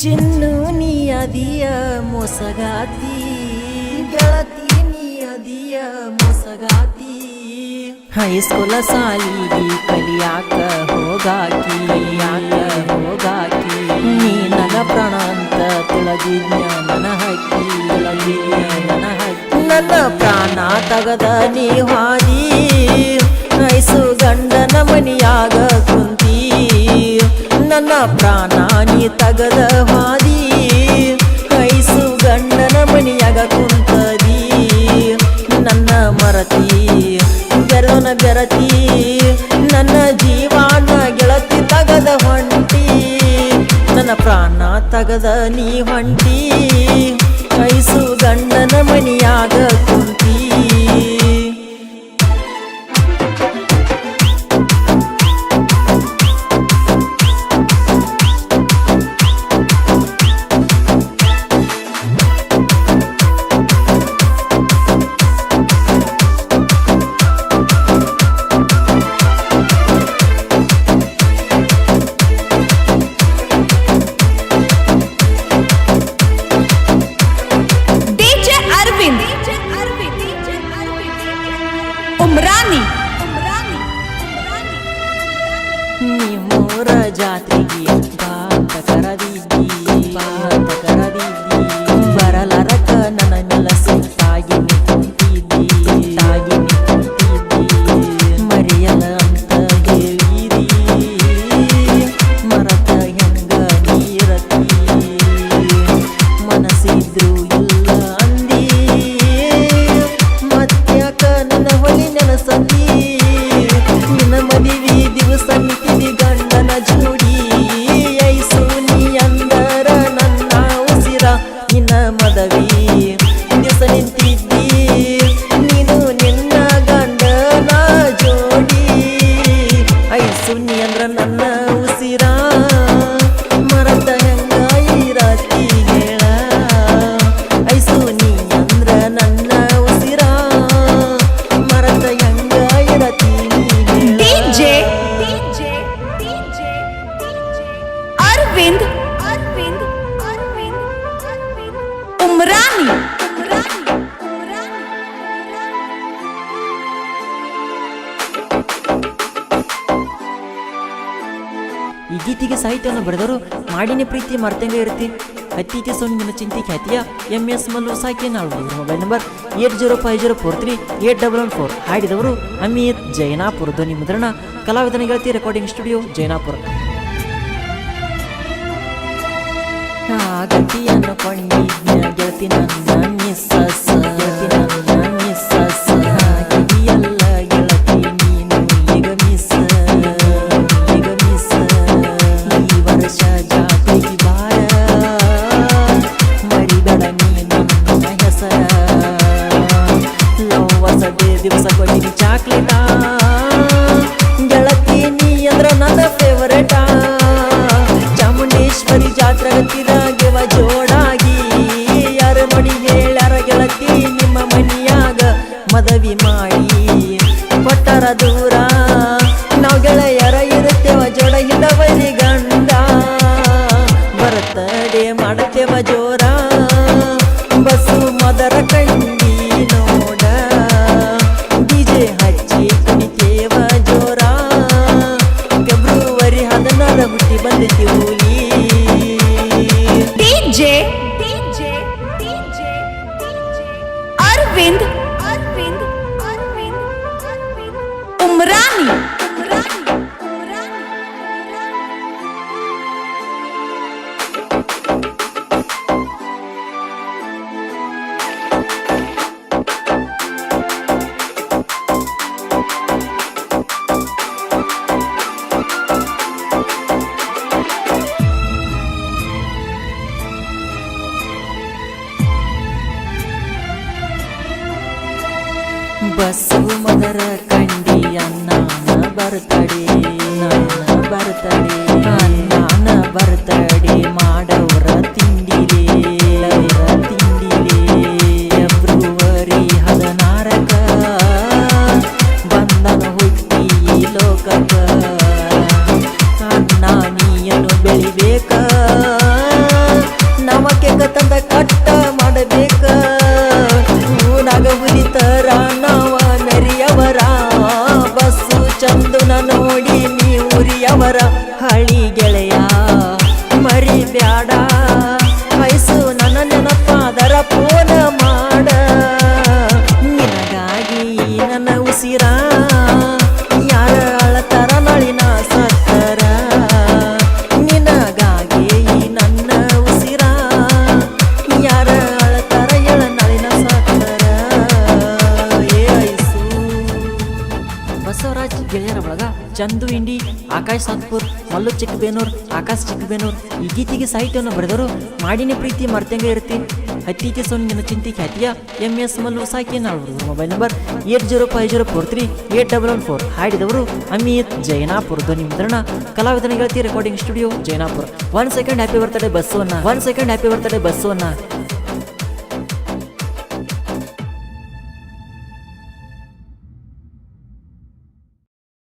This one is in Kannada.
ಚಿನ್ನು ನೀ ಅದಿಯ ಮೊಸಗಾತಿ ಗೆಳತಿ ನೀ ಅದಿಯ ಮೊಸಗಾತಿ ಹೈಸ್ಕೂಲ ಸಾಲಿಗೆ ಕಲಿಯಾಕ ಹೋಗಾಕಿ ನೀ ನನ್ನ ಪ್ರಾಣ ಅಂತ ತುಳಗಿದ್ಯ ನನ್ನ ಹಕ್ಕಿ ನನ್ನ ಪ್ರಾಣ ತಗದ ನೀ ಹಾದಿ ಹೈಸು ಗಂಡನ ಮನಿಯಾಗ ಕುಂತಿ ನನ್ನ ಪ್ರಾಣ ನೀ ತಗದ ಹಾದಿ ಹೈಸು ಗಂಡನ ಮನಿಯಾಗ ಕುಂತದಿ ನನ್ನ ಮರತಿ ಬೆರತಿ ನನ್ನ ಜೀವಾನ ಗೆಳತಿ ತಗದ ಹೊಂಟಿ ನನ್ನ ಪ್ರಾಣ ತಗದ ನೀ ಹೊಂಟಿ ಕೈಸು ಗಂಡನ ಮನಿಯಾಗ ಕುಂತಿ ನಿಮ್ಮೂರ ಜಾತ್ರೆಗೆ ಬಾತ ಕರದಿದ್ದಿ ಬರಲಾರಕ ನನ್ನ ನೆಲ ಸಿಟ್ಟಾಗಿ ನಿಂತಿದ್ದಿ ಮರೆಯಲ್ಲ ಅಂತ ಹೇಳಿರಿ ಮರತ ಹೆಂಗ ನೀರತಿ ಮನಸ್ಸಿದ್ರು ಇಲ್ಲ ಅಂದಿ ಮತ್ತ್ಯಾಕ ನನ್ನ ಹೊಳಿ ನೆನಸಂದಿ ನಿನ್ನ ಮದುವೆ ದಿವಸ ನಿಂತಿದಿ ಗಂಡನ ಜೋಡಿ ಐಸು ನೀ ಅಂದರ ನನ್ನ ಉಸಿರ ನಿನ್ನ ಮದುವೆ ದಿವಸ ನಿಂತಿದ್ದಿ ನೀನು ನಿನ್ನ ಗಂಡನ ಜೋಡಿ ಐಸು ನೀ ಅಂದ್ರ ನನ್ನ ಉಸಿರ ಮರತ ಹೆಂಗ ಇರತಿ ಹೇಳ ಐಸು ನೀ ಅಂದ್ರ ನನ್ನ ಉಸಿರ ಮರತ ಹೆಂಗ ಇರತಿ ಅರವಿಂದ್ ಉಮ್ರಾನಿ ಈ ಗೀತೆಗೆ ಸಾಹಿತ್ಯವನ್ನು ಬರೆದವರು ಮಾಡಿನ ಪ್ರೀತಿ ಮರ್ತಂಗ ಇರ್ತಿ ಅತ್ತೀತಿ ಸೊನ್ನಿನ ಚಿಂತೆ ಖ್ಯಾತಿಯ MS ಮಲ್ಲು ಸಾಕಿ ನಾಳು ಮೊಬೈಲ್ ನಂಬರ್ 8050438114 ಹಾಡಿದವರು ಅಮಿತ್ ಜೈನಾಪುರ ಧ್ವನಿ ಮುದ್ರಣ ಕಲಾವಿದನ ಗೆಳತಿ ರೆಕಾರ್ಡಿಂಗ್ ಸ್ಟುಡಿಯೋ ಜೈನಾಪುರ ಗಟ್ಟಿಯನ್ನು ಕೊಂಡಿದ್ದ ಗೆಳತಿ ನನ್ನ ಮಿಸ್ಸಸ್ ಗಿಡಿಯಲ್ಲ ಗೆಳತಿ ನೀನು ಈಗ ಮಿಸ್ ಈ ವರ್ಷ ಜಾತ್ರೆಗೆ ಬಾರ ಮರಿಬೇಡ ನೀ ನನ್ನ ಹೆಸರ ಲವ್ ಹೊಸದೇ ದಿವಸ ಕೊಟ್ಟಿನಿ ಚಾಕ್ಲೇಟಾ ಗೆಳತಿ ನೀ ಅಂದ್ರ ನನ್ನ ಫೇವರೇಟಾ ಚಾಮುಂಡೇಶ್ವರಿ ಜಾತ್ರೆಗತ್ತಿದಾಗೆವ ಜೋಡಾಗಿ ಯಾರ ನೋಡಿ ಹೇಳ್ಯಾರ ಗೆಳತಿ ನಿಮ್ಮ ಮನಿಯಾಗ ಮದವಿ ಮಾಡಿ ಕೊಟ್ಟರ ದೂರ ನಾವು ಗೆಳೆಯರ ಇರುತ್ತೇವ ಜೋಡ ಹಿಂದವರಿ ಗಂಡ ಬರ್ತಡೆ ಮಾಡುತ್ತೇವ ಜೋರ ಬಸ್ಸು ಮದರ ಕಂಡಿ ನೋಡ ಡಿಜೆ ಹಚ್ಚಿ ಕುಣಿತೇವ ಜೋರ ಫೆಬ್ರವರಿ 16 ಹುಟ್ಟಿ ಬಂದಿದ್ದೀವಿ ಅರವಿಂದ್ ಉಮ್ರಾನಿ ಬಸ್ಸು ಮದರ ಕಂಡಿ ಅಣ್ಣನ ಬರ್ತಡೆ ಮಾಡವ್ರ ತಿಂಡಿಲೆ ಫೆಬ್ರವರಿ 16 ಬಂದನ ಹುಟ್ಟಿ ಲೋಕಕ್ಕ ಅಣ್ಣ ನೀನು ಬೆಳಿಬೇಕ ಅವರ ಹಳಿ ಗೆಳೆಯ ಮರಿ ಬ್ಯಾಡ ವಯಸ್ಸು ನನ್ನ ನೆನಪಾದರ ಪೋನ ಮಾಡ ನಿನಗಾಗಿ ನನ್ನ ಉಸಿರ ಯಾರ ಅಳತರ ನಳಿನ ಸತ್ತರ ನಿನಗಾಗಿ ನನ್ನ ಉಸಿರ ಯಾರ ಅಳತರ ಎಳ ನಳಿನ ಸತ್ತರ ಏ ಐಸು ಬಸವರಾಜ್ ಗೆಳೆಯರ ಒಳಗ ಚಂದು ಇಂಡಿ ಆಕಾಶ್ ಸಾತ್ಪುರ್ ಮಲ್ಲು ಚಿಕ್ಕಬೇನೂರ್ ಆಕಾಶ್ ಚಿಕ್ಕಬೇನೂರ್ ಈ ಗೀತೆಗೆ ಸಾಹಿತ್ಯವನ್ನು ಬರೆದವರು ಮಾಡಿನ ಪ್ರೀತಿ ಮರ್ತಂಗೆ ಇರ್ತಿ ಹತ್ತಿಗೆ ಸೊನ್ನಿನ ಚಿಂತಿ ಖ್ಯಾತಿಯ MS ಮಲ್ಲು ಸಾಕಿನಾಳ್ವರು ಮೊಬೈಲ್ ನಂಬರ್ 8050438114 ಹಾಡಿದವರು ಅಮಿತ್ ಜೈನಾಪುರ ಧ್ವನಿ ಮುದ್ರಣ ಕಲಾವಿದನ ಗೆಳತಿ recording studio Jainapur 1 second happy birthday ಬಸ್ಸೋನ್ನ